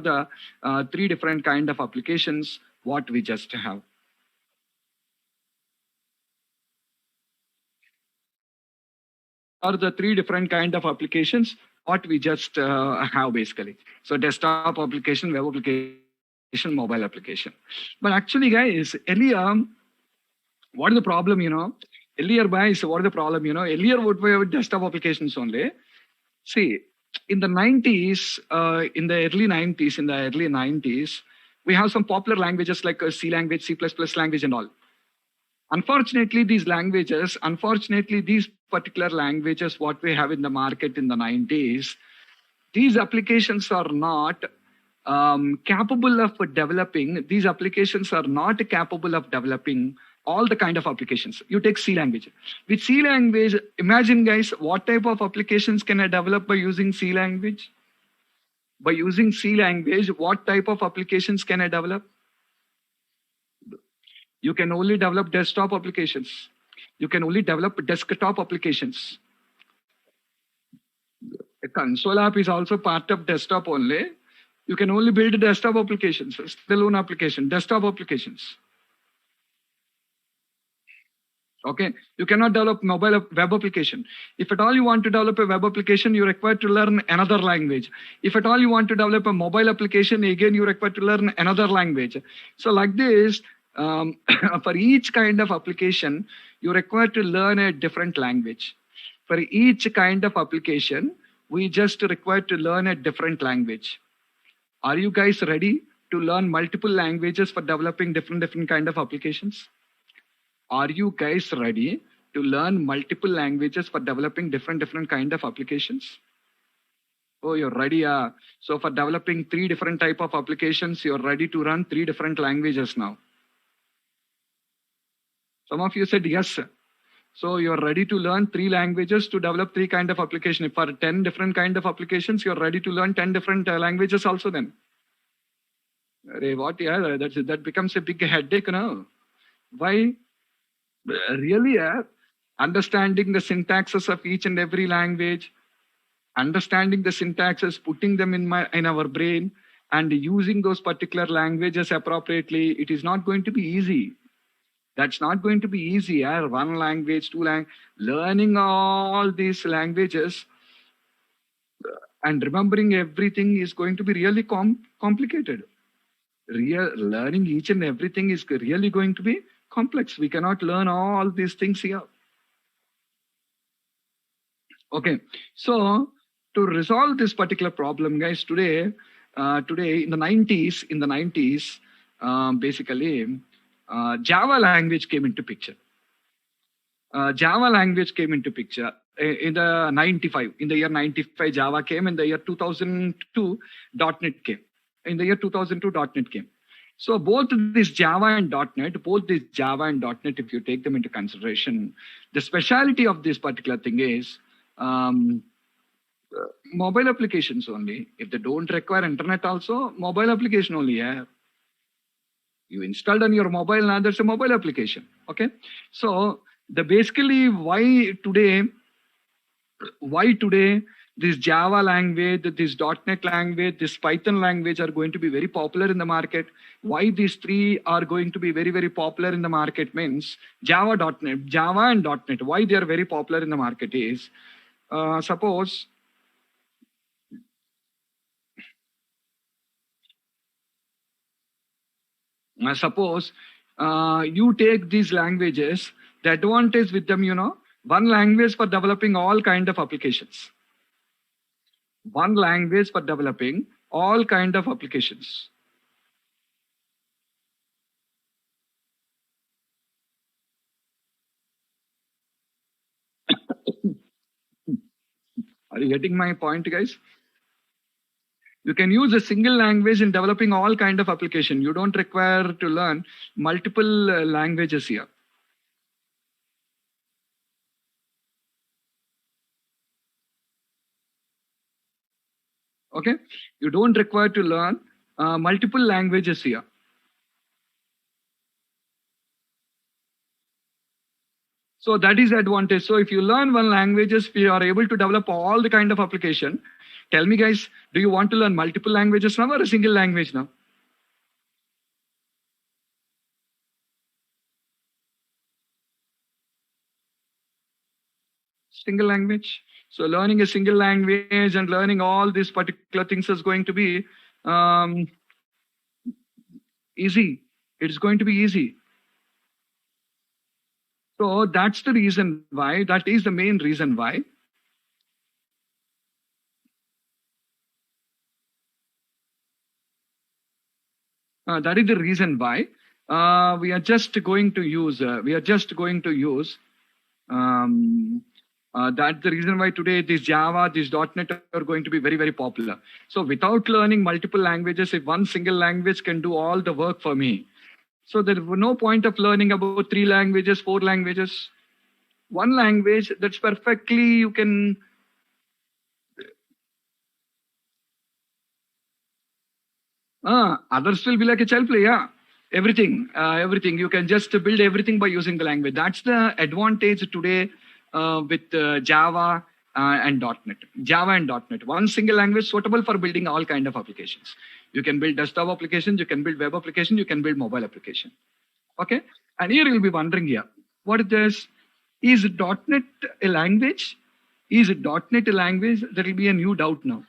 the three different kind of applications what we just have. Are the three different kind of applications what we just have basically. So desktop application, web application, mobile application. But actually, guys, earlier, what is the problem? Earlier, guys, what is the problem? Earlier, what we have desktop applications only. See, in the 90s, in the early 90s, we have some popular languages like C language, C++ language, and all. Unfortunately, these particular languages, what we have in the market in the 90s, these applications are not capable of developing. These applications are not capable of developing all the kind of applications. You take C language. With C language, imagine, guys, what type of applications can I develop by using C language? By using C language, what type of applications can I develop? You can only develop desktop applications. You can only develop desktop applications. A console app is also part of desktop only. You can only build desktop applications, standalone application, desktop applications. Okay, you cannot develop mobile web application. If at all you want to develop a web application, you require to learn another language. If at all you want to develop a mobile application, again you require to learn another language. So like this, for each kind of application, you require to learn a different language. For each kind of application, we just require to learn a different language. Are you guys ready to learn multiple languages for developing different kind of applications? Are you guys ready to learn multiple languages for developing different kind of applications? Oh, you're ready. So for developing three different type of applications, you're ready to run three different languages now. Some of you said yes. So you're ready to learn three languages to develop three kind of application. If for 10 different kind of applications, you're ready to learn 10 different languages also then. What? Yeah, that becomes a big headache now. Why? Really, understanding the syntaxes of each and every language, understanding the syntaxes, putting them in our brain, and using those particular languages appropriately, it is not going to be easy. That's not going to be easy. One language, two language, learning all these languages and remembering everything is going to be really complicated. Learning each and everything is really going to be complex. We cannot learn all these things here. Okay, so to resolve this particular problem, guys, today in the 90s, basically Java language came into picture. Java language came into picture in the year 95 Java came. In the year 2002 .NET came. In the year 2002 .NET came. So both this Java and .NET, if you take them into consideration, the speciality of this particular thing is mobile applications only. If they don't require internet also, mobile application only. You installed on your mobile, now there's a mobile application. Okay. So basically why today this Java language, this .NET language, this Python language are going to be very popular in the market. Why these three are going to be very, very popular in the market means Java and .NET. Why they are very popular in the market is, suppose you take these languages, the advantage with them, one language for developing all kind of applications. One language for developing all kind of applications. Are you getting my point, guys? You can use a single language in developing all kind of application. You don't require to learn multiple languages here. Okay, you don't require to learn multiple languages here. So that is the advantage. So if you learn one language, if you are able to develop all the kind of application, Tell me, guys, do you want to learn multiple languages now or a single language now? Single language. So learning a single language and learning all these particular things is going to be um, easy. It's going to be easy. So that's the reason why, that is the main reason why. That is the reason why we are just going to use, that's the reason why today this Java, this .NET are going to be very, very popular. So without learning multiple languages, if one single language can do all the work for me, so there is no point of learning about 3 languages, 4 languages. One language, that's perfectly, you can. Others will be like a child play, yeah. Everything. You can just build everything by using the language. That's the advantage today with Java and .NET. Java and .NET. One single language suitable for building all kind of applications. You can build desktop applications, you can build web application, you can build mobile application. Okay. And here you'll be wondering here, what is this? Is .NET a language? Is .NET a language? There will be a new doubt now.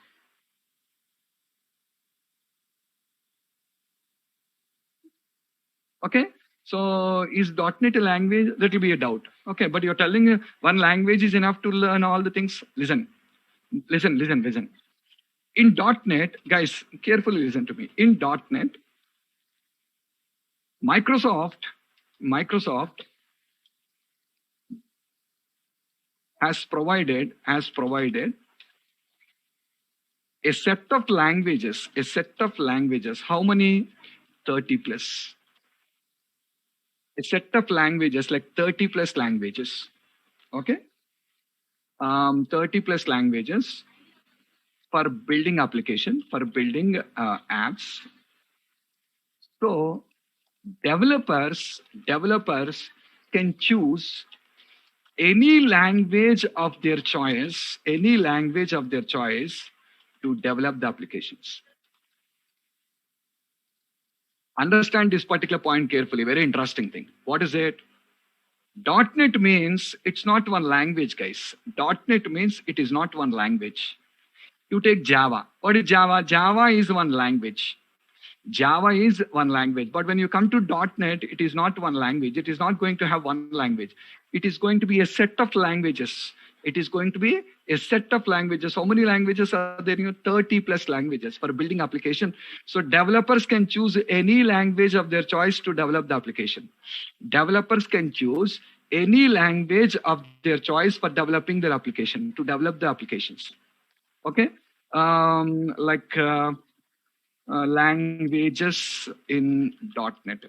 Okay. So is .NET a language? That will be a doubt. Okay. But you're telling one language is enough to learn all the things. Listen. In .NET, guys, carefully listen to me. In .NET, Microsoft has provided a set of languages. How many? 30 plus. A set of languages, like 30 plus languages. Okay. 30 plus languages for building application, for building apps. So developers can choose any language of their choice, to develop the applications. Understand this particular point carefully. Very interesting thing. What is it? .NET means it's not one language, guys. .NET means it is not one language. You take Java. What is Java? Java is one language. But when you come to .NET, it is not one language. It is not going to have one language. It is going to be a set of languages. How many languages are there? 30 plus languages for building application. So developers can choose any language of their choice to develop the application. Developers can choose any language of their choice for developing their application, to develop the applications. Okay. Languages in .NET.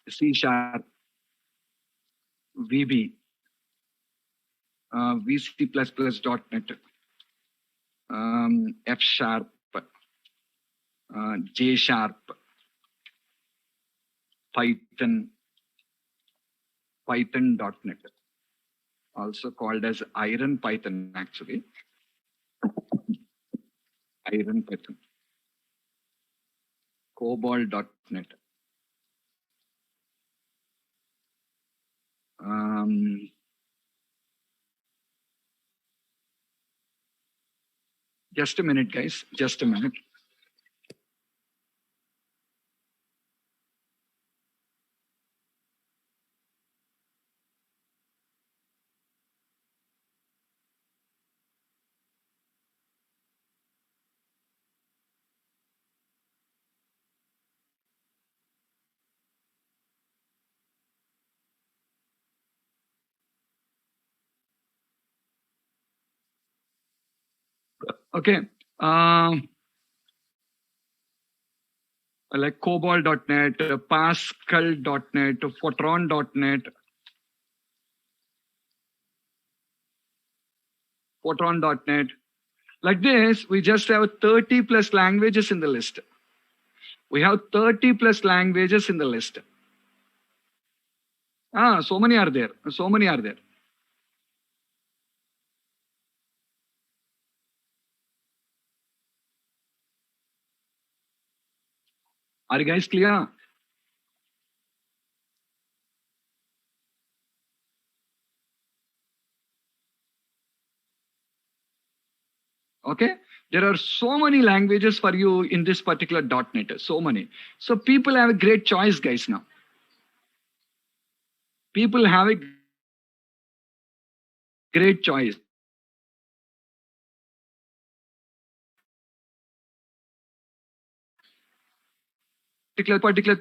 C#, VB, VC++.NET, F#, J#, Python.NET, also called as Iron Python actually. Iron Python, COBOL.NET, just a minute, guys, just a minute. Okay. Like COBOL.NET, Pascal.NET, Fortran.NET, Like this, we just have 30 plus languages in the list. We have 30 plus languages in the list. So many are there. Are you guys clear? Okay. There are so many languages for you in this particular .NET. So many. So people have a great choice, guys, now. People have a great choice. Particular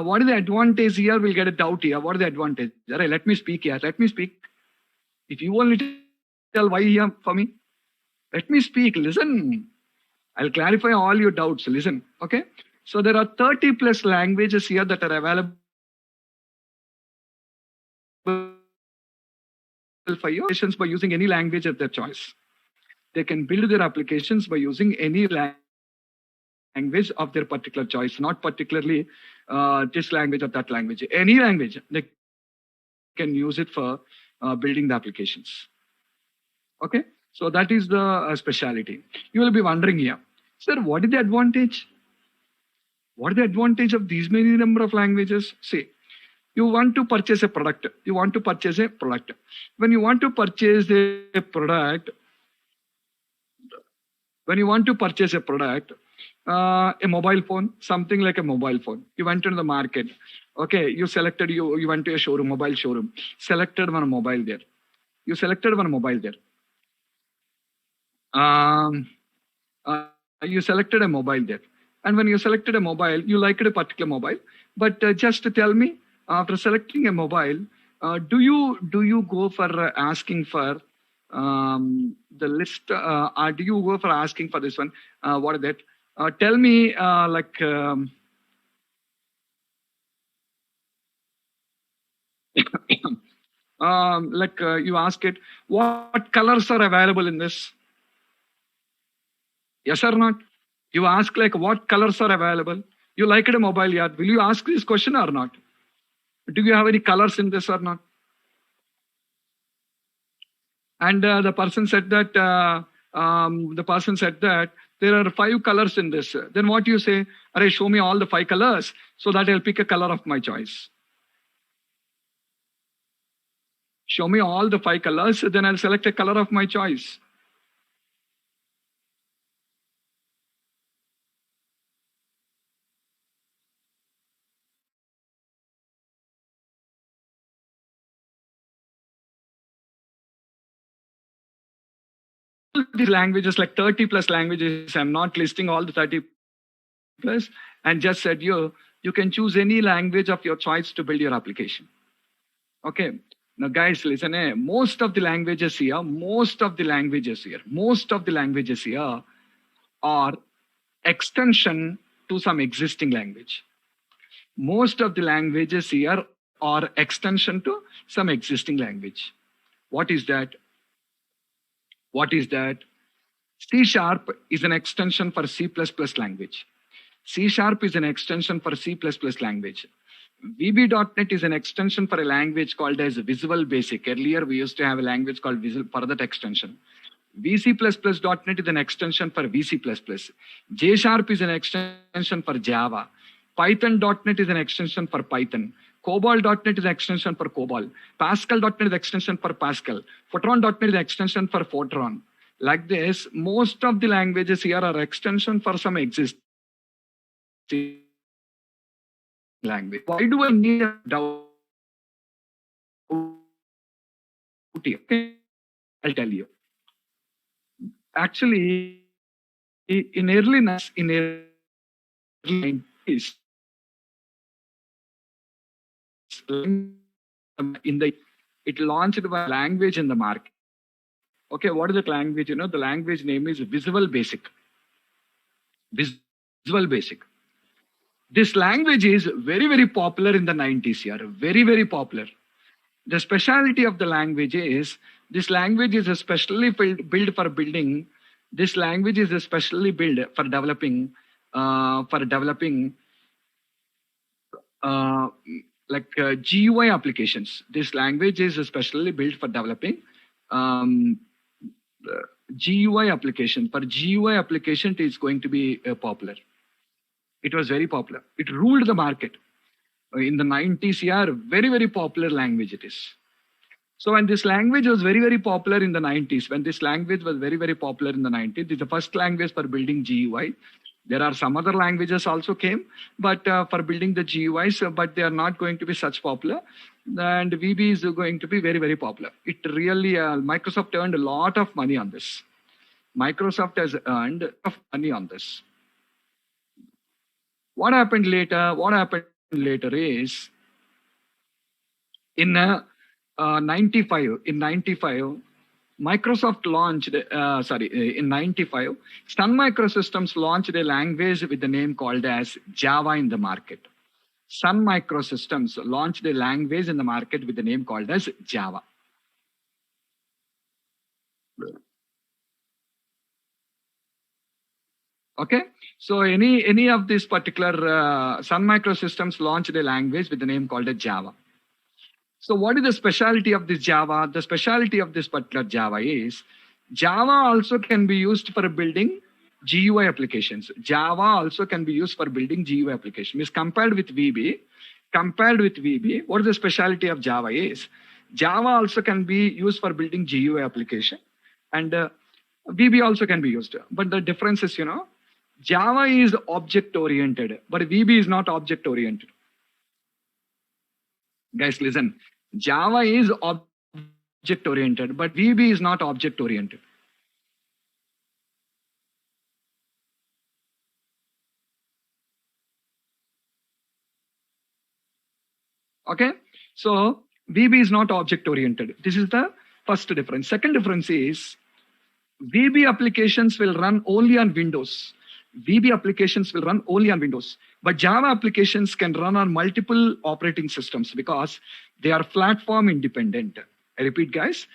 what is the advantage here? We'll get a doubt here. What is the advantage? All right, let me speak here. Let me speak. If you only tell why here for me, let me speak. Listen, I'll clarify all your doubts. Listen, okay? So there are 30 plus languages here that are available for your applications by using any language of their choice. They can build their applications by using any language of their particular choice, not particularly this language or that language. Any language, they can use it for building the applications. Okay, so that is the speciality. You will be wondering here, sir, what is the advantage? What is the advantage of these many number of languages? See, you want to purchase a product. You want to purchase a product. When you want to purchase a product, a mobile phone, something like a mobile phone. You went into the market. Okay, you selected, you went to a showroom, mobile showroom, selected one mobile there. You selected one mobile there. You selected a mobile there. And when you selected a mobile, you liked a particular mobile. But just tell me, after selecting a mobile, do you go for asking for the list, or do you go for asking for this one? What is that? Tell me, you ask it, what colors are available in this? Yes or not? You ask like what colors are available. You like it a mobile yard. Will you ask this question or not? Do you have any colors in this or not? And the person said that there are 5 colors in this. Then what you say? Array, show me all the 5 colors so that I'll pick a color of my choice. Show me all the 5 colors, then I'll select a color of my choice. These languages, like 30 plus languages, I'm not listing all the 30 plus, and just said you can choose any language of your choice to build your application. Okay. Now guys, listen, most of the languages here are extension to some existing language. Most of the languages here are extension to some existing language. What is that? What is that? C# is an extension for C++ language. C# is an extension for C++ language. VB.NET is an extension for a language called as Visual Basic. Earlier, we used to have a language called Visual for that extension. VC++.NET is an extension for VC++. J# is an extension for Java. Python.NET is an extension for Python. COBOL.NET is an extension for COBOL. Pascal.NET is an extension for Pascal. Fortran.NET is an extension for Fortran. Like this, most of the languages here are extension for some existing language. Why do I need a doubt? Okay, I'll tell you. Actually, in early 90s, it launched a language in the market. Okay, what is that language? The language name is Visual Basic. Visual Basic. This language is very, very popular in the 90s here. Very, very popular. The speciality of the language is this language is especially built for building. This language is especially built for developing like GUI applications. This language is especially built for developing GUI application. For GUI application, it is going to be popular. It was very popular. It ruled the market. In the 90s, yeah, very, very popular language it is. So when this language was very, very popular in the 90s, when this language was very, very popular in the 90s, it's the first language for building GUI. There are some other languages also came, but for building the GUIs, but they are not going to be such popular. And VB is going to be very, very popular. It really, Microsoft earned a lot of money on this. Microsoft has earned a lot of money on this. What happened later? What happened later is in 95, Microsoft launched, in 95, Sun Microsystems launched a language with the name called as Java in the market. Sun Microsystems launched a language in the market with the name called as Java. Okay, so any of these particular Sun Microsystems launched a language with the name called as Java. So what is the specialty of this Java? The specialty of this particular Java is Java also can be used for building GUI applications. Java also can be used for building GUI applications. Means compared with VB, what is the specialty of Java is Java also can be used for building GUI application, and VB also can be used. But the difference is, Java is object oriented, but VB is not object oriented. Guys, listen. Java is object oriented, but VB is not object oriented. Okay, so VB is not object oriented. This is the first difference. Second difference is VB applications will run only on Windows. VB applications will run only on Windows, but Java applications can run on multiple operating systems because they are platform independent. I repeat, guys.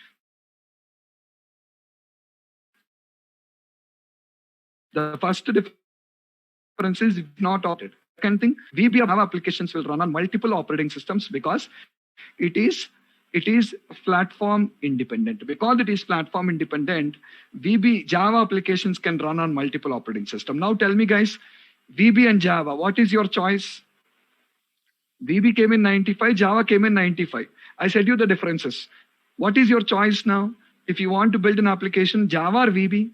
The first difference is not opted. Second thing, VB Java applications will run on multiple operating systems because it is platform independent. Because it is platform independent, VB Java applications can run on multiple operating systems. Now tell me, guys, VB and Java, what is your choice? VB came in 95, Java came in 95. I said you the differences. What is your choice now? If you want to build an application, Java or VB?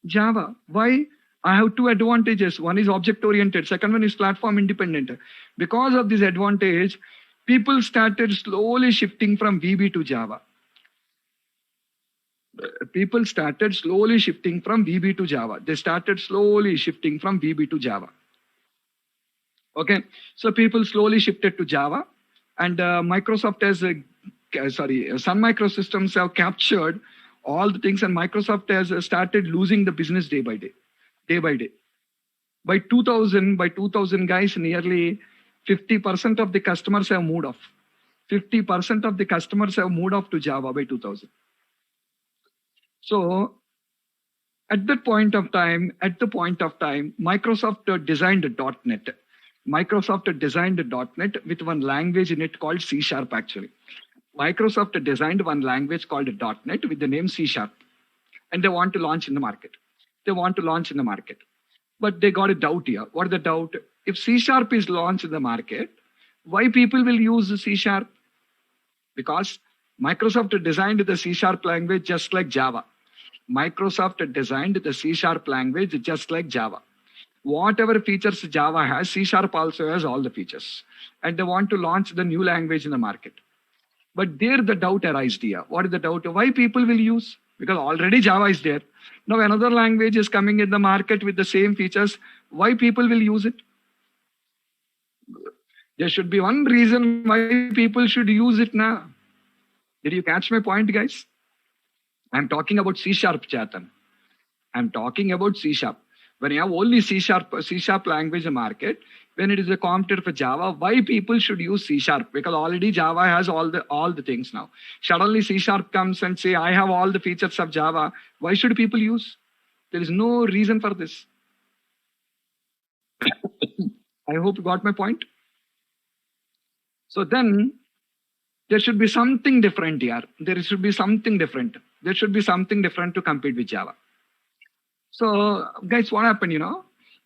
Java. Why? I have two advantages. One is object oriented. Second one is platform independent. Because of this advantage, people started slowly shifting from VB to Java. People started slowly shifting from VB to Java. They started slowly shifting from VB to Java. Okay, so people slowly shifted to Java, and Microsoft has, Sun Microsystems have captured all the things, and Microsoft has started losing the business day by day. By 2000, guys, nearly 50% of the customers have moved off. 50% of the customers have moved off to Java by 2000. So at the point of time, Microsoft designed .NET. Microsoft designed .NET with one language in it called C#, actually. Microsoft designed one language called .NET with the name C#. And they want to launch in the market. But they got a doubt here. What is the doubt? If C# is launched in the market, why people will use C#? Because Microsoft designed the C# language just like Java. Microsoft designed the C# language just like Java. Whatever features Java has, C# also has all the features. And they want to launch the new language in the market. But there the doubt arises here. What is the doubt? Why people will use? Because already Java is there. Now another language is coming in the market with the same features. Why people will use it? There should be one reason why people should use it now. Did you catch my point, guys? I'm talking about C#, Chetan. I'm talking about C#. When you have only C# language in the market, when it is a competitor for Java, why people should use C#? Because already Java has all the things now. Suddenly C# comes and say, I have all the features of Java. Why should people use? There is no reason for this. I hope you got my point. So then there should be something different here. There should be something different. There should be something different to compete with Java. So guys, what happened,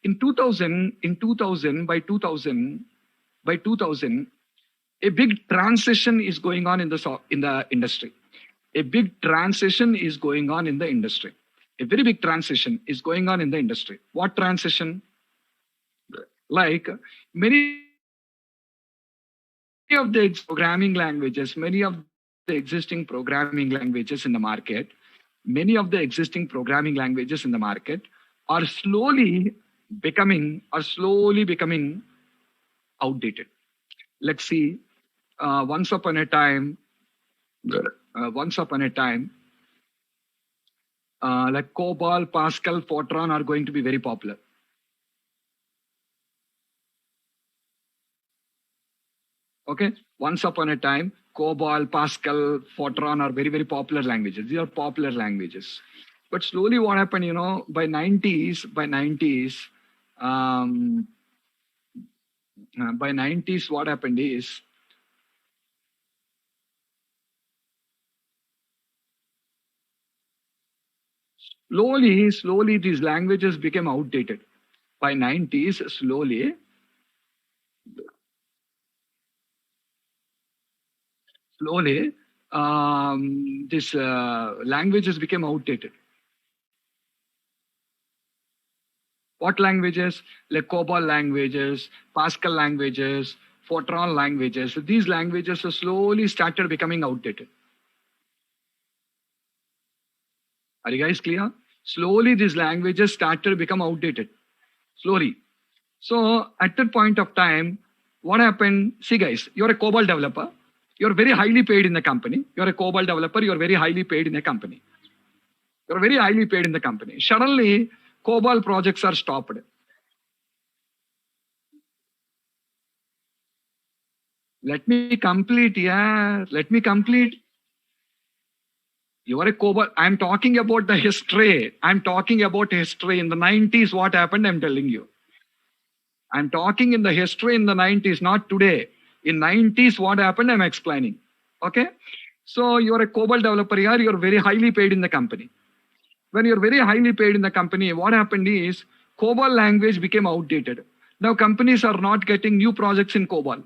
in 2000, by 2000, a big transition is going on in the industry. A big transition is going on in the industry. A very big transition is going on in the industry. What transition? Like many of the programming languages, many of the existing programming languages in the market, are slowly becoming outdated. Let's see. Once upon a time, like COBOL, Pascal, Fortran are going to be very popular. Okay, once upon a time, COBOL, Pascal, Fortran are very, very popular languages. These are popular languages. But slowly what happened, by 90s, what happened is, slowly these languages became outdated. By 90s, slowly these languages became outdated. What languages? Like COBOL languages, Pascal languages, Fortran languages. These languages slowly started becoming outdated. Are you guys clear? Slowly these languages started to become outdated. Slowly. So at that point of time, what happened? See guys, you're a COBOL developer. You're very highly paid in the company. You're a COBOL developer. You're very highly paid in the company. You're very highly paid in the company. Suddenly, COBOL projects are stopped. Let me complete. Yeah, let me complete. You are a COBOL. I'm talking about the history. I'm talking about history. In the 90s, what happened? I'm telling you. I'm talking in the history in the 90s, not today. In 90s, what happened? I'm explaining. Okay. So you're a COBOL developer here. You're very highly paid in the company. When you're very highly paid in the company, what happened is COBOL language became outdated. Now companies are not getting new projects in COBOL.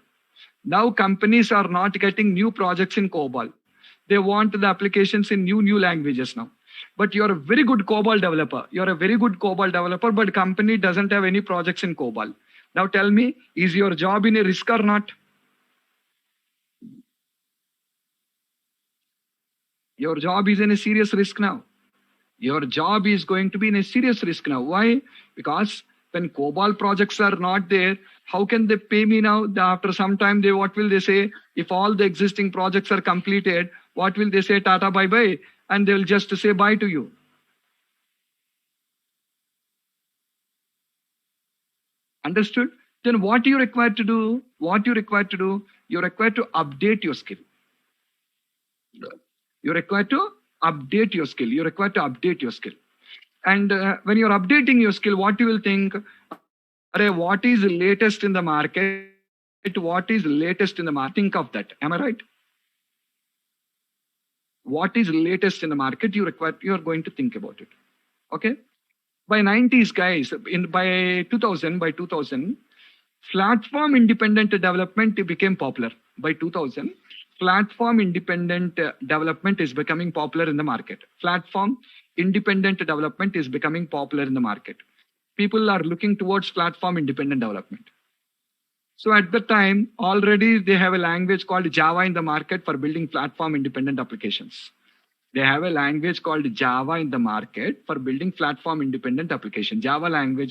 They want the applications in new languages now. But you're a very good COBOL developer. But company doesn't have any projects in COBOL. Now tell me, is your job in a risk or not? Your job is in a serious risk now. Your job is going to be in a serious risk now. Why? Because when COBOL projects are not there, how can they pay me now? After some time, what will they say? If all the existing projects are completed, what will they say? Tata, bye bye. And they'll just say bye to you. Understood? Then what you require to do? You're required to update your skill. You're required to update your skill. And when you're updating your skill, what you will think? What is latest in the market? Think of that. Am I right? What is latest in the market? You are going to think about it. Okay. By 90s, guys, by 2000, platform independent development became popular. By 2000, platform independent development is becoming popular in the market. Platform independent development is becoming popular in the market. People are looking towards platform independent development. So at the time, already they have a language called Java in the market for building platform independent applications. Java language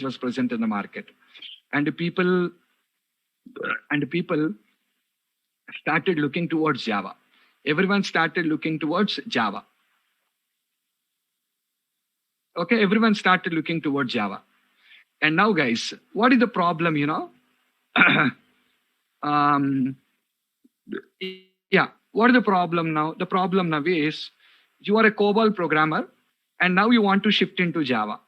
was present in the market. And people started looking towards Java. Everyone started looking towards Java. Okay, everyone started looking towards Java. And now, guys, what is the problem, what is the problem now? The problem now is you are a COBOL programmer and now you want to shift into Java.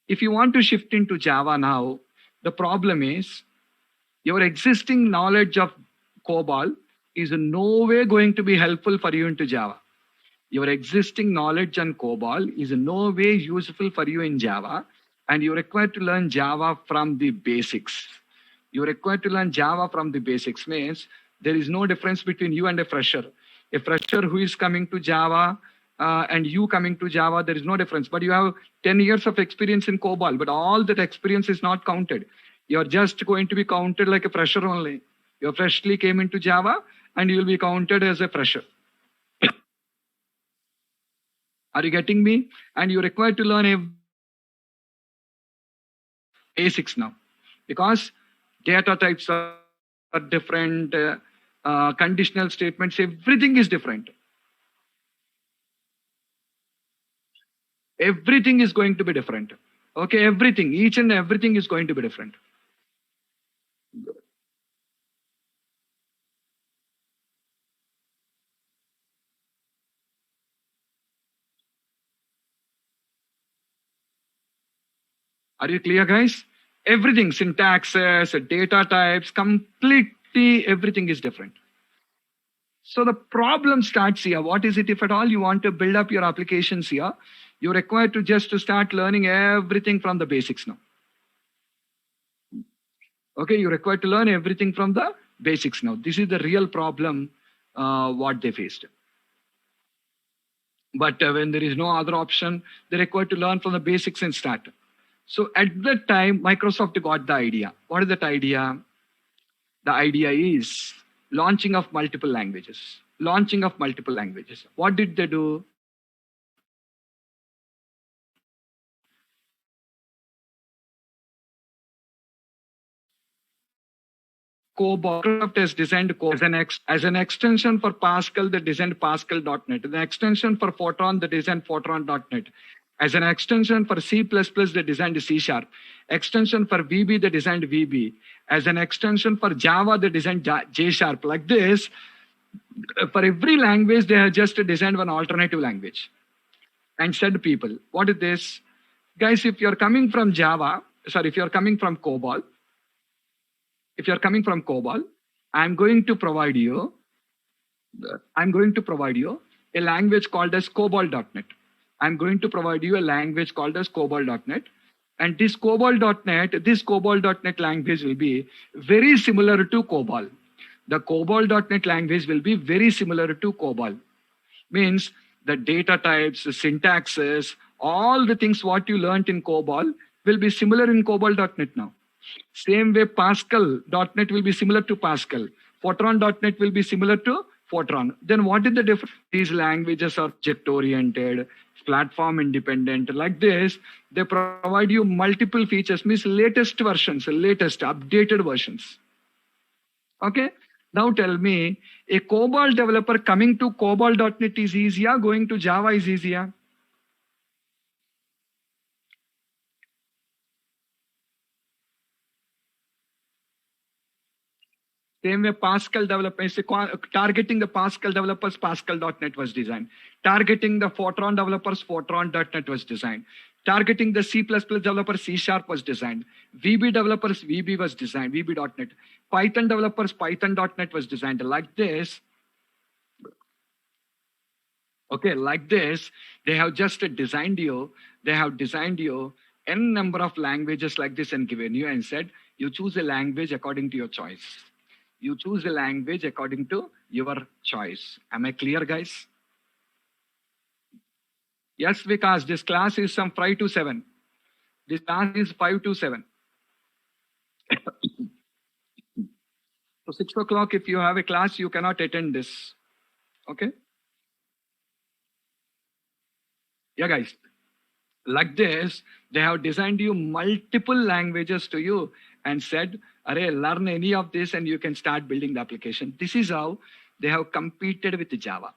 If you want to shift into Java now, the problem is your existing knowledge of COBOL is in no way going to be helpful for you into Java. Your existing knowledge on COBOL is in no way useful for you in Java, and you're required to learn Java from the basics. You're required to learn Java from the basics means there is no difference between you and a fresher. A fresher who is coming to Java and you coming to Java, there is no difference. But you have 10 years of experience in COBOL, but all that experience is not counted. You're just going to be counted like a fresher only. You freshly came into Java and you will be counted as a fresher. Are you getting me? And you're required to learn basics now, because data types are different, conditional statements, everything is different. Everything is going to be different. Okay, everything, each and everything is going to be different. Are you clear, guys? Everything, syntaxes, data types, completely everything is different. So the problem starts here. What is it? If at all you want to build up your applications here, you're required to just to start learning everything from the basics now. Okay, you're required to learn everything from the basics now. This is the real problem what they faced. But when there is no other option, they're required to learn from the basics and start. So at that time, Microsoft got the idea. What is that idea? The idea is launching of multiple languages. Launching of multiple languages. What did they do? Microsoft has designed as an extension for Pascal, they designed Pascal.NET. The extension for Fortran, they designed Fortran.NET. As an extension for C++, they designed C#. Extension for VB, they designed VB. As an extension for Java, they designed J#. Like this, for every language, they have just designed one alternative language and said people, what is this? Guys, if you're coming from Java, sorry, if you're coming from COBOL, I'm going to provide you a language called as COBOL.NET. I'm going to provide you a language called as COBOL.NET. And this COBOL.NET language will be very similar to COBOL. The COBOL.NET language will be very similar to COBOL. Means the data types, the syntaxes, all the things what you learned in COBOL will be similar in COBOL.NET now. Same way Pascal.NET will be similar to Pascal. Fortran.NET will be similar to Fortran. Then what is the difference? These languages are object-oriented, platform independent. Like this, they provide you multiple features, means latest versions, latest updated versions. Okay. Now tell me, a COBOL developer coming to COBOL.NET is easier, going to Java is easier? Same way Pascal developers, targeting the Pascal developers, Pascal.NET was designed. Targeting the Fortran developers, Fortran.NET was designed. Targeting the C++ developers, C# was designed. VB developers, VB was designed, VB.NET. Python developers, Python.NET was designed. Like this, okay, like this, they have just designed you, n number of languages like this and given you and said, you choose a language according to your choice. You choose a language according to your choice. Am I clear, guys? Yes, because this class is from 5 to 7. This class is 5 to 7. So 6 o'clock, if you have a class, you cannot attend this. Okay? Yeah, guys. Like this, they have designed you multiple languages to you and said, Array, learn any of this and you can start building the application. This is how they have competed with Java.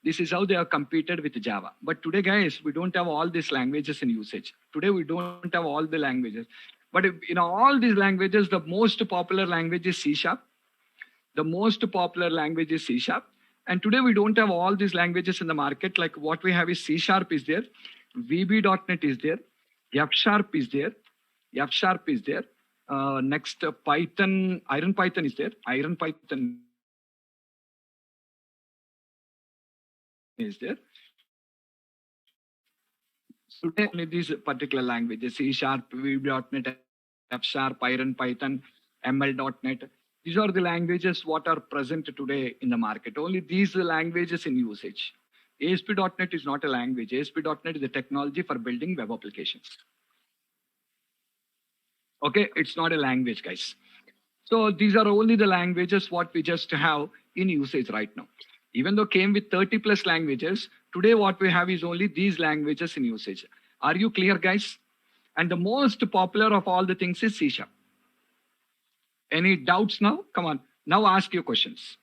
This is how they have competed with Java. But today, guys, we don't have all these languages in usage. Today, we don't have all the languages. But in all these languages, the most popular language is C#. The most popular language is C#. And today, we don't have all these languages in the market. Like what we have is C# is there. VB.NET is there. F# is there. F# is there. Next, Python, Iron Python is there. Iron Python is there. So today only these particular languages, C Sharp, VB.NET, F Sharp, Python, Python, ML.NET. These are the languages what are present today in the market. Only these languages in usage. ASP.NET is not a language. ASP.NET is a technology for building web applications. Okay, it's not a language, guys. So these are only the languages what we just have in usage right now. Even though came with 30 plus languages, today what we have is only these languages in usage. Are you clear, guys? And the most popular of all the things is C Sharp. Any doubts now? Come on. Now ask your questions.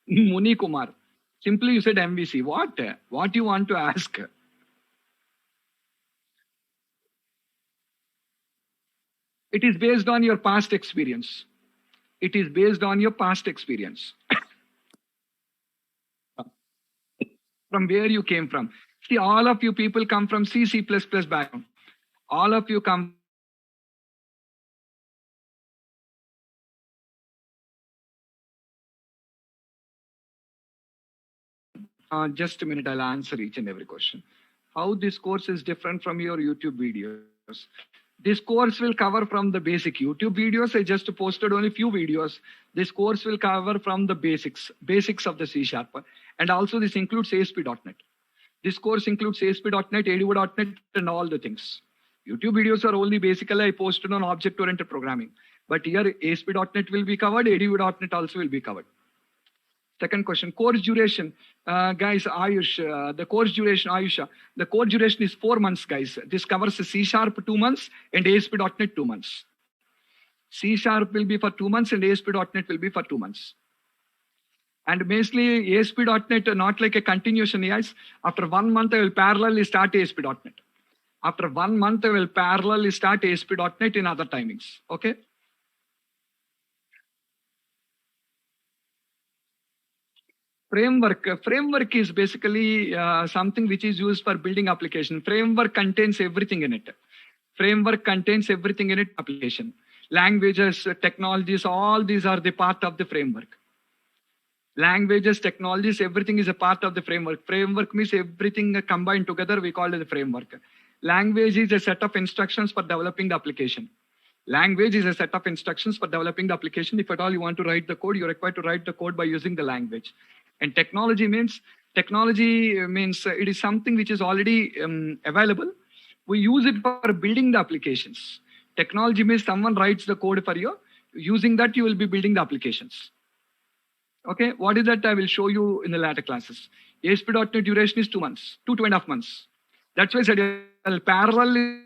Muni Kumar. Simply you said MVC. What? What you want to ask? It is based on your past experience. It is based on your past experience. From where you came from. See, all of you people come from C background. All of you come. Just a minute, I'll answer each and every question. How this course is different from your YouTube videos? This course will cover from the basic YouTube videos. I just posted only few videos. This course will cover from the basics of the C Sharp. And also this includes ASP.NET. This course includes ASP.NET, ADO.NET, and all the things. YouTube videos are only basically I posted on object-oriented programming. But here ASP.NET will be covered, ADO.NET also will be covered. Second question, course duration. Guys, Ayush, the course duration, Ayusha, the course duration is 4 months, guys. This covers C Sharp 2 months and ASP.NET 2 months. C Sharp will be for 2 months and ASP.NET will be for 2 months. And basically ASP.NET not like a continuation, yes. After 1 month, I will parallelly start ASP.NET. After 1 month, I will parallelly start ASP.NET in other timings, okay? Framework is basically something which is used for building application. Framework contains everything in it. Framework contains everything in it. Application, languages, technologies, all these are the part of the framework. Languages, technologies, everything is a part of the framework. Framework means everything combined together. We call it the framework. Language is a set of instructions for developing the application. Language is a set of instructions for developing the application. If at all you want to write the code, you're required to write the code by using the language. And technology means it is something which is already available. We use it for building the applications. Technology means someone writes the code for you. Using that, you will be building the applications. Okay, what is that? I will show you in the later classes. ASP.NET duration is 2 months, 2.5 months. That's why I said I'll parallelly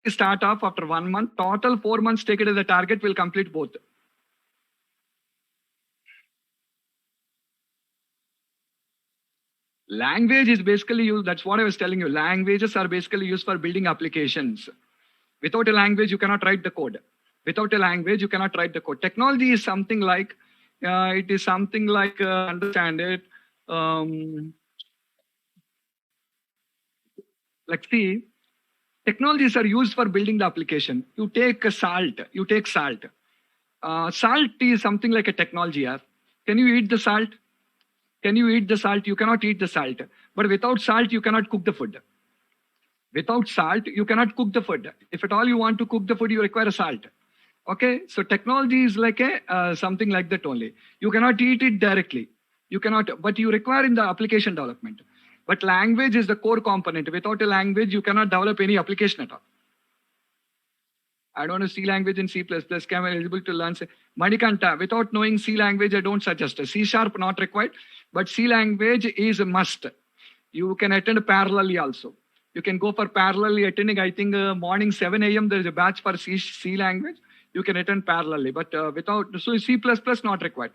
start off after 1 month. Total 4 months, take it as a target, will complete both. Language is basically used, that's what I was telling you. Languages are basically used for building applications. Without a language, you cannot write the code. Without a language, you cannot write the code. Technology is something like, understand it. Like see, technologies are used for building the application. You take salt. Salt is something like a technology. Can you eat the salt? Can you eat the salt? You cannot eat the salt. But without salt, you cannot cook the food. Without salt, you cannot cook the food. If at all you want to cook the food, you require a salt. Okay, so technology is like a something like that only. You cannot eat it directly. You cannot, but you require in the application development. But language is the core component. Without a language, you cannot develop any application at all. I don't know C language in C++. Can I eligible to learn? Manikanta, without knowing C language, I don't suggest. C Sharp not required, but C language is a must. You can attend parallelly also. You can go for parallelly attending. I think morning 7 a.m. there is a batch for C language. You can attend parallelly, but without, so C++ not required.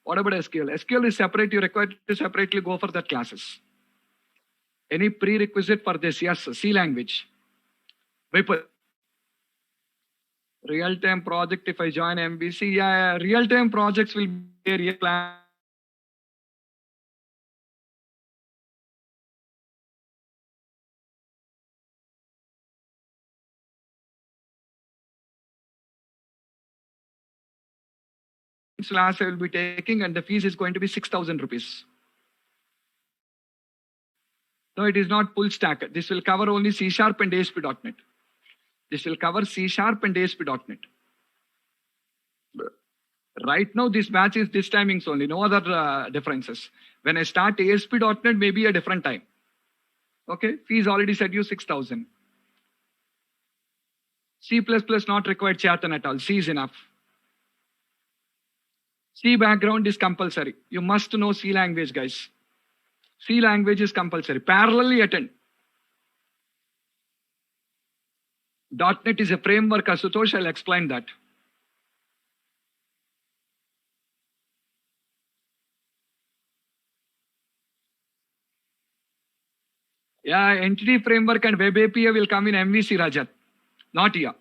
What about SQL? SQL is separate. You require to separately go for that classes. Any prerequisite for this? Yes, C language. Real-time project, if I join MVC, yeah, real-time projects will be a real plan. class I will be taking, and the fees is going to be 6,000 rupees. No, it is not full stack. This will cover only C# and ASP.NET. This will cover C# and ASP.NET. Right now, this batch is this timings only, no other differences. When I start ASP.NET, maybe a different time. Okay, fees already said you 6,000. C++ not required, Chetan, at all. C is enough. C background is compulsory. You must know C language, guys. C language is compulsory. Parallelly attend. .NET is a framework, Asutosh. I'll explain that. Yeah, entity framework and web API will come in MVC, Rajat. Not here.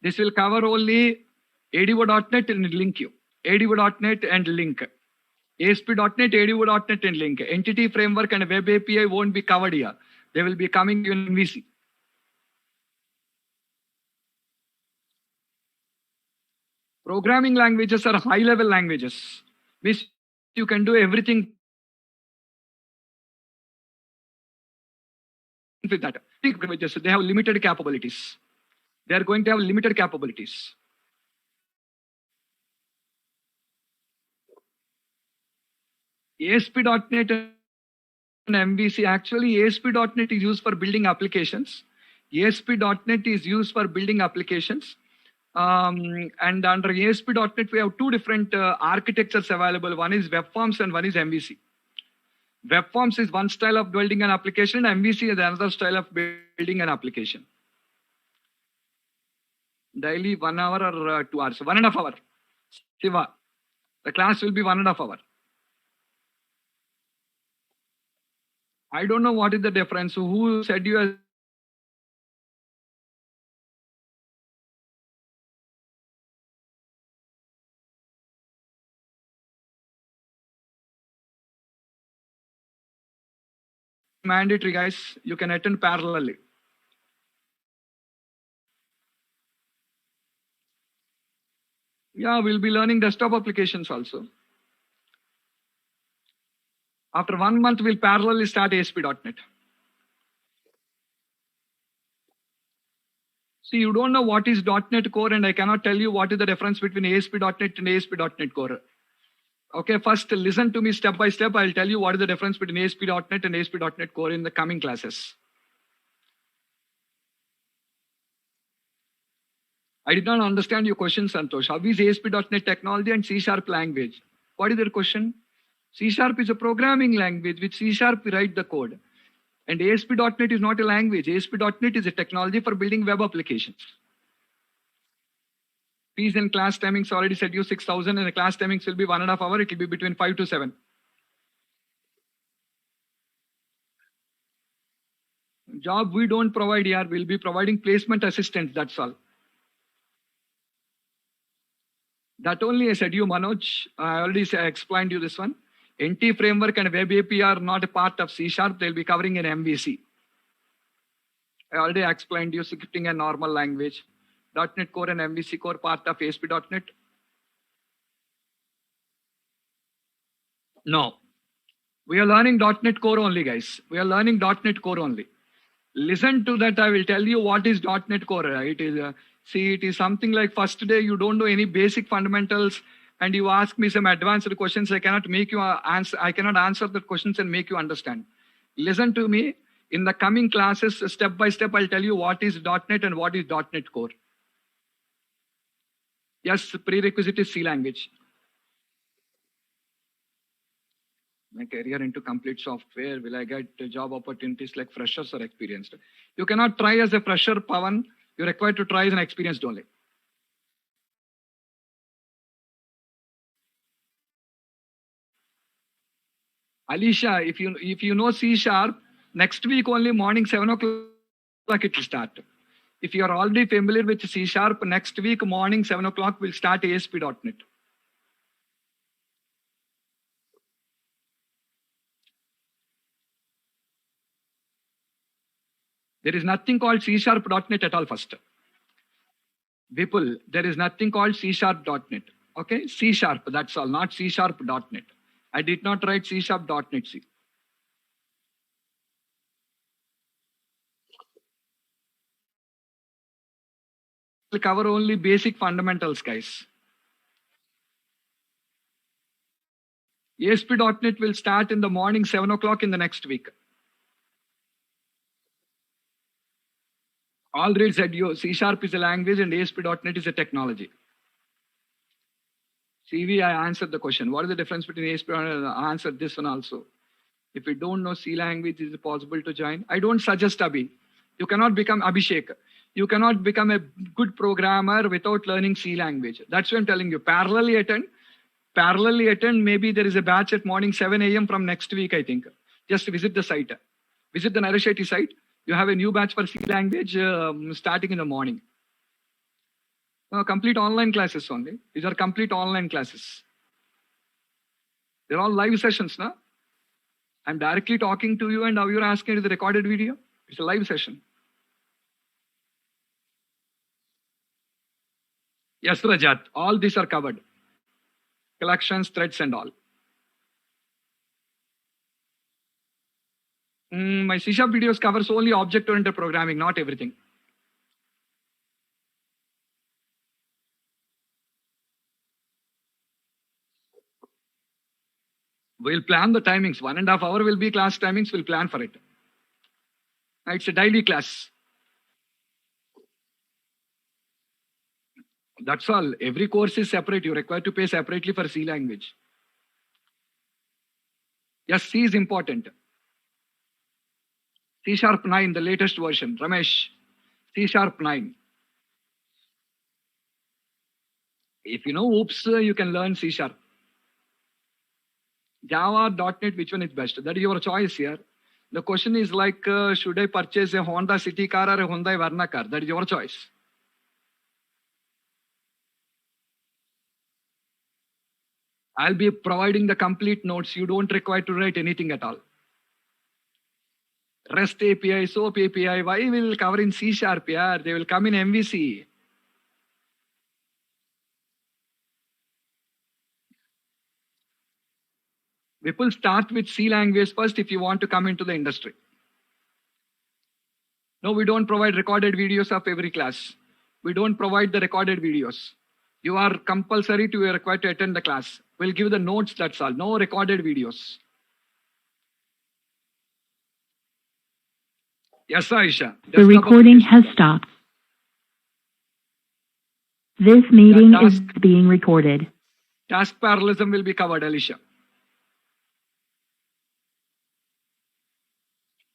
This will cover only ADO.NET and link you. ADO.NET and link. ASP.NET, ADO.NET and link. Entity framework and web API won't be covered here. They will be coming in MVC. Programming languages are high-level languages, which you can do everything with that. They have limited capabilities. They are going to have limited capabilities. ASP.NET and MVC, actually ASP.NET is used for building applications. ASP.NET is used for building applications. And under ASP.NET, we have two different architectures available. One is web forms and one is MVC. Web forms is one style of building an application, and MVC is another style of building an application. Daily 1 hour or 2 hours, 1.5 hours. Shiva, the class will be 1.5 hours. I don't know what is the difference. Who said you are mandatory, guys? You can attend parallelly. Yeah, we'll be learning desktop applications also. After 1 month, we'll parallelly start ASP.NET. See, you don't know what is .NET Core, and I cannot tell you what is the difference between ASP.NET and ASP.NET Core. Okay, first listen to me step by step. I'll tell you what is the difference between ASP.NET and ASP.NET Core in the coming classes. I did not understand your question, Santosh. How is ASP.NET technology and C# language? What is your question? C# is a programming language. With C# we write the code. And ASP.NET is not a language. ASP.NET is a technology for building web applications. Fees and class timings already said you 6,000, and the class timings will be 1.5 hours. It will be between 5 to 7. Job we don't provide here. We'll be providing placement assistance. That's all. That only I said you, Manoj. I already explained you this one. NT framework and web API are not a part of C#. They'll be covering in MVC. I already explained you scripting a normal language. .NET Core and MVC Core part of ASP.NET. No. We are learning .NET Core only, guys. We are learning .NET Core only. Listen to that. I will tell you what is .NET Core. It is see, it is something like first day you don't know any basic fundamentals, and you ask me some advanced questions. I cannot make you answer. I cannot answer the questions and make you understand. Listen to me. In the coming classes, step by step, I'll tell you what is .NET and what is .NET Core. Yes, prerequisite is C language. My career into complete software, will I get job opportunities like freshers or experienced? You cannot try as a fresher, Pawan. You're required to try as an experienced only. Alicia, if you know C#, next week only morning 7 o'clock it will start. If you are already familiar with C#, next week morning 7 o'clock will start ASP.NET. There is nothing called C#.NET at all first. Vipul, there is nothing called C#.NET. Okay, C sharp, that's all, not C sharp.net. I did not write C sharp.net C. We'll cover only basic fundamentals, guys. ASP.NET will start in the morning, 7 o'clock in the next week. Already said you, C sharp is a language and ASP.NET is a technology. CV, I answered the question. What is the difference between ASP and I answered this one also. If you don't know C language, is it possible to join? I don't suggest Abhi. You cannot become Abhishek. You cannot become a good programmer without learning C language. That's what I'm telling you. Parallelly attend. Maybe there is a batch at morning 7 a.m. from next week, I think. Just visit the site. Visit the Naresh IT site. You have a new batch for C language starting in the morning. Complete online classes only. These are complete online classes. They're all live sessions, no? I'm directly talking to you and now you're asking the recorded video. It's a live session. Yes, Rajat, all these are covered. Collections, threads and all. My C# videos covers only object-oriented programming, not everything. We'll plan the timings. 1.5 hours will be class timings. We'll plan for it. It's a daily class. That's all. Every course is separate. You're required to pay separately for C language. Yes, C is important. C# 9, the latest version. Ramesh, C# 9. If you know OOPS, you can learn C#. Java.NET, which one is best? That is your choice here. The question is like, should I purchase a Honda City car or a Hyundai Verna car? That is your choice. I'll be providing the complete notes. You don't require to write anything at all. REST API, SOAP API, why will cover in C# here? They will come in MVC. People start with C language first if you want to come into the industry. No, we don't provide recorded videos of every class. We don't provide the recorded videos. You are compulsory to required to attend the class. We'll give the notes, that's all. No recorded videos. Yes, Aisha. The recording has stopped. This meeting is being recorded. Task parallelism will be covered, Alicia.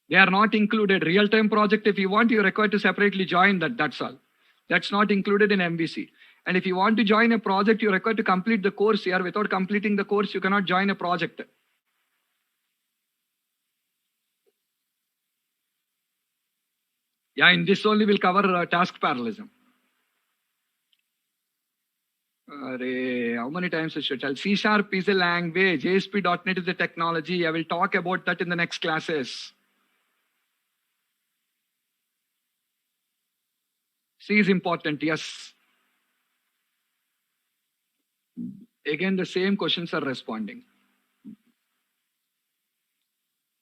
They are not included. Real-time project, if you want, you're required to separately join that, that's all. That's not included in MVC. And if you want to join a project, you're required to complete the course here. Without completing the course, you cannot join a project. Yeah, in this only we'll cover task parallelism. How many times I should tell? C# is a language. ASP.NET is a technology. I will talk about that in the next classes. C is important, yes. Again, the same questions are responding.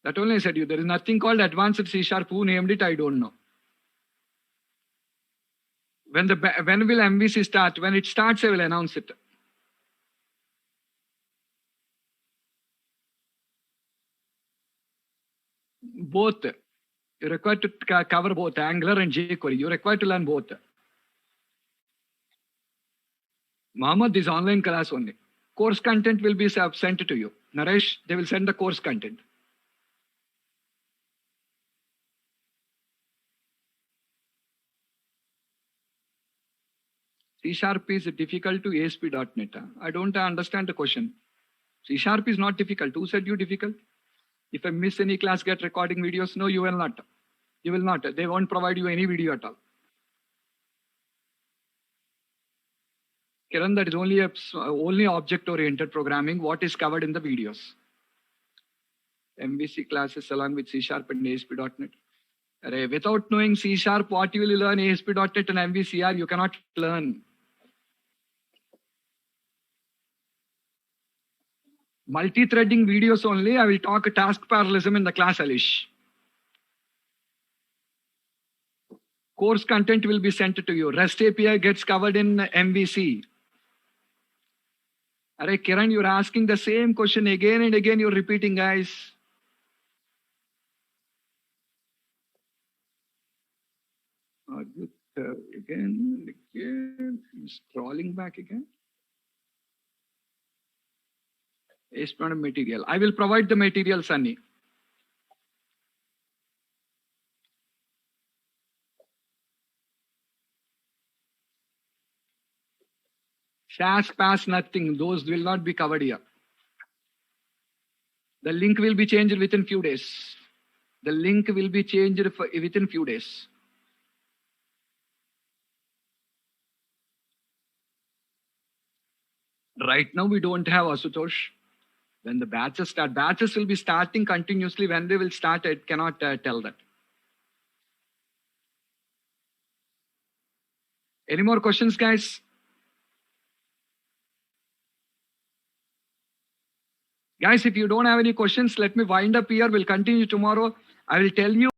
That only I said you. There is nothing called advanced C#. Who named it? I don't know. When will MVC start? When it starts, I will announce it. Both. You're required to cover both Angular and jQuery. You're required to learn both. Mohammed is online class only. Course content will be sent to you. Naresh, they will send the course content. C# is difficult to ASP.NET. I don't understand the question. C# is not difficult. Who said you difficult? If I miss any class, get recording videos. No, you will not. You will not. They won't provide you any video at all. Kiran, that is only object-oriented programming. What is covered in the videos? MVC classes along with C# and ASP.NET. Without knowing C#, what you will learn ASP.NET and MVCR, you cannot learn. Multi-threading videos only. I will talk task parallelism in the class, Alish. Course content will be sent to you. REST API gets covered in MVC. Arey Kiran, you're asking the same question again and again. You're repeating, guys. Again, scrolling back again. It's not a material. I will provide the material, Sunny. SAS, pass, nothing. Those will not be covered here. The link will be changed within few days. The link will be changed within few days. Right now, we don't have Asutosh. When the batches start, batches will be starting continuously. When they will start, I cannot tell that. Any more questions, guys? Guys, if you don't have any questions, let me wind up here. We'll continue tomorrow. I will tell you.